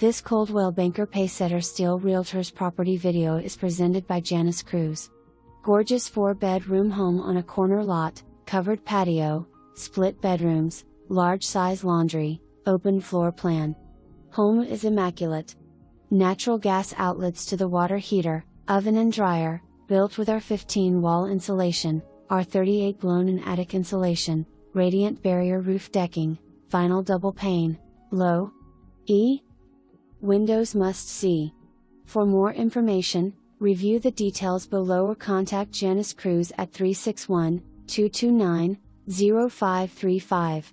This Coldwell Banker Pacesetter Steel Realtors property video is presented by Janice Cruz. Gorgeous 4-bedroom home on a corner lot, covered patio, split bedrooms, large size laundry, open floor plan. Home is immaculate. Natural gas outlets to the water heater, oven and dryer, built with R15 wall insulation, R38 blown and attic insulation, radiant barrier roof decking, vinyl double pane, low E windows must see. For more information, review the details below or contact Janice Cruz at 361-229-0535.